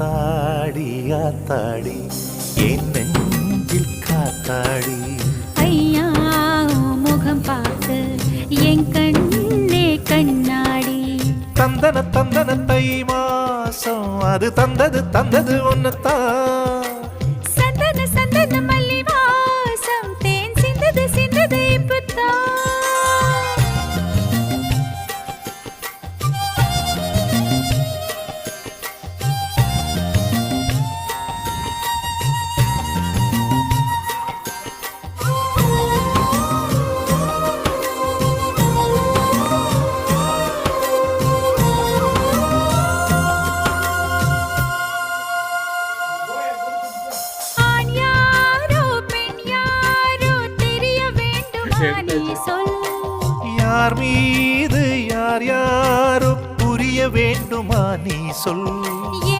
ஆத்தாடி ஆத்தாடி என் நெஞ்சில் காத்தாடி ஐயா முகம் பார்த்து என் கண்ணே கண்ணாடி தந்தன தந்தன தை மாசம் அது தந்தது ஒன்னுத்தான் சந்தன சந்தன மல்லி வாசம் தேன் சிந்தது இப்பத்தான் யார் மீது யார் யாரோ புரிய வேண்டுமா நீ சொல்